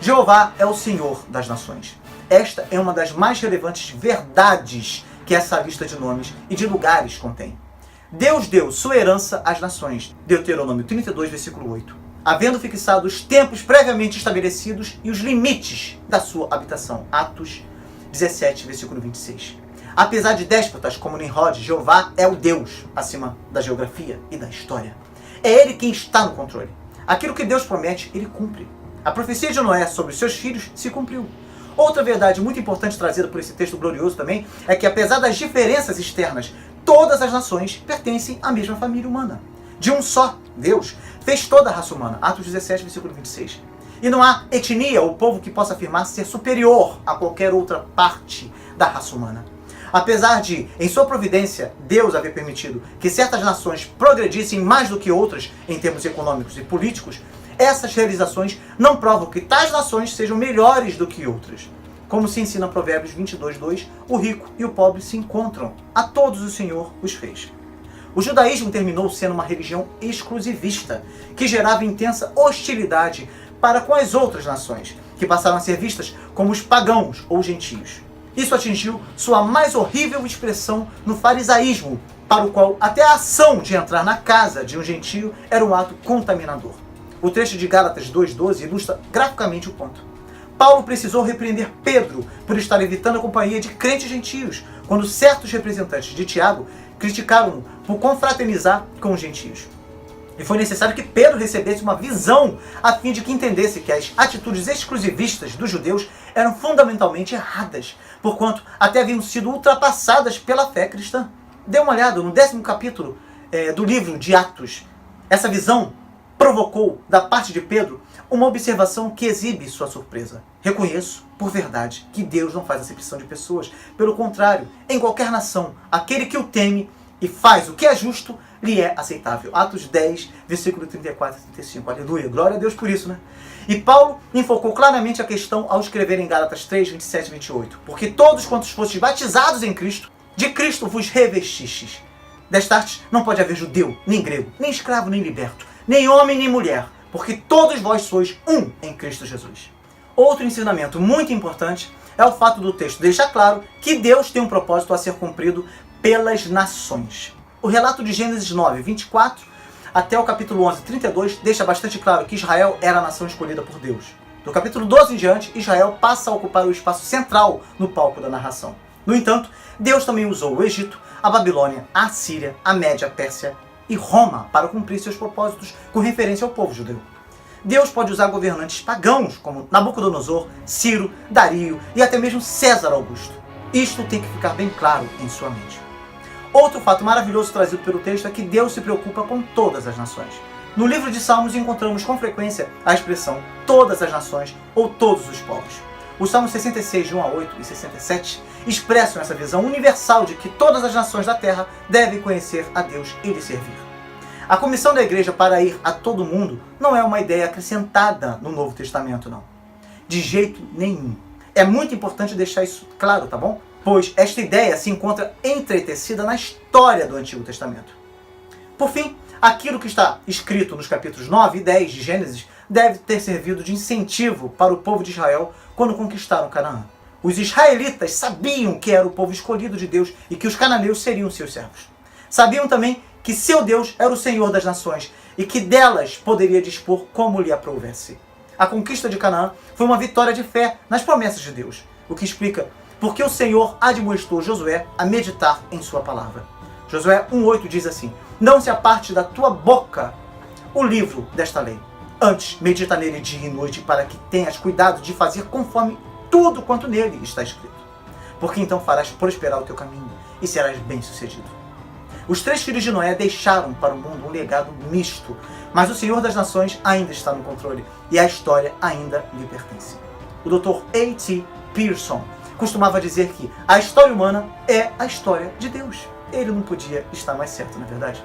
Jeová é o Senhor das nações. Esta é uma das mais relevantes verdades que essa lista de nomes e de lugares contém. Deus deu sua herança às nações, Deuteronômio 32, versículo 8, havendo fixado os tempos previamente estabelecidos e os limites da sua habitação, Atos 17, versículo 26. Apesar de déspotas como Nimrod, Jeová é o Deus acima da geografia e da história. É Ele quem está no controle. Aquilo que Deus promete, Ele cumpre. A profecia de Noé sobre os seus filhos se cumpriu. Outra verdade muito importante trazida por esse texto glorioso também é que, apesar das diferenças externas, todas as nações pertencem à mesma família humana. De um só Deus fez toda a raça humana, Atos 17, versículo 26. E não há etnia ou povo que possa afirmar ser superior a qualquer outra parte da raça humana. Apesar de, em sua providência, Deus haver permitido que certas nações progredissem mais do que outras em termos econômicos e políticos, essas realizações não provam que tais nações sejam melhores do que outras. Como se ensina em Provérbios 22, 2, o rico e o pobre se encontram, a todos o Senhor os fez. O judaísmo terminou sendo uma religião exclusivista, que gerava intensa hostilidade para com as outras nações, que passaram a ser vistas como os pagãos ou gentios. Isso atingiu sua mais horrível expressão no farisaísmo, para o qual até a ação de entrar na casa de um gentio era um ato contaminador. O trecho de Gálatas 2,12 ilustra graficamente o ponto. Paulo precisou repreender Pedro por estar evitando a companhia de crentes gentios, quando certos representantes de Tiago criticaram-no por confraternizar com os gentios. E foi necessário que Pedro recebesse uma visão a fim de que entendesse que as atitudes exclusivistas dos judeus eram fundamentalmente erradas, porquanto até haviam sido ultrapassadas pela fé cristã. Dê uma olhada no 10º capítulo do livro de Atos. Essa visão provocou, da parte de Pedro, uma observação que exibe sua surpresa. Reconheço, por verdade, que Deus não faz acepção de pessoas. Pelo contrário, em qualquer nação, aquele que o teme e faz o que é justo, lhe é aceitável. Atos 10, versículo 34 e 35. Aleluia, glória a Deus por isso, né? E Paulo enfocou claramente a questão ao escrever em Gálatas 3, 27 e 28. Porque todos quantos fostes batizados em Cristo, de Cristo vos revestistes. Destarte não pode haver judeu, nem grego, nem escravo, nem liberto, nem homem, nem mulher, porque todos vós sois um em Cristo Jesus. Outro ensinamento muito importante é o fato do texto deixar claro que Deus tem um propósito a ser cumprido pelas nações. O relato de Gênesis 9, 24 até o capítulo 11, 32 deixa bastante claro que Israel era a nação escolhida por Deus. Do capítulo 12 em diante, Israel passa a ocupar o espaço central no palco da narração. No entanto, Deus também usou o Egito, a Babilônia, a Síria, a Média, a Pérsia e Roma para cumprir seus propósitos com referência ao povo judeu. Deus pode usar governantes pagãos como Nabucodonosor, Ciro, Dario e até mesmo César Augusto. Isto tem que ficar bem claro em sua mente. Outro fato maravilhoso trazido pelo texto é que Deus se preocupa com todas as nações. No livro de Salmos encontramos com frequência a expressão todas as nações ou todos os povos. Os Salmos 66, de 1 a 8 e 67 expressam essa visão universal de que todas as nações da terra devem conhecer a Deus e lhe servir. A comissão da igreja para ir a todo mundo não é uma ideia acrescentada no Novo Testamento, não. De jeito nenhum. É muito importante deixar isso claro, tá bom? Pois esta ideia se encontra entretecida na história do Antigo Testamento. Por fim, aquilo que está escrito nos capítulos 9 e 10 de Gênesis deve ter servido de incentivo para o povo de Israel quando conquistaram Canaã. Os israelitas sabiam que era o povo escolhido de Deus e que os cananeus seriam seus servos. Sabiam também que seu Deus era o Senhor das nações e que delas poderia dispor como lhe aprouvesse. A conquista de Canaã foi uma vitória de fé nas promessas de Deus, o que explica porque o Senhor admoestou Josué a meditar em sua palavra. Josué 1,8 diz assim: não se aparte da tua boca o livro desta lei. Antes, medita nele dia e noite, para que tenhas cuidado de fazer conforme tudo quanto nele está escrito. Porque então farás prosperar o teu caminho e serás bem-sucedido. Os 3 filhos de Noé deixaram para o mundo um legado misto, mas o Senhor das Nações ainda está no controle e a história ainda lhe pertence. O Dr. A.T. Pierson costumava dizer que a história humana é a história de Deus. Ele não podia estar mais certo, não é verdade?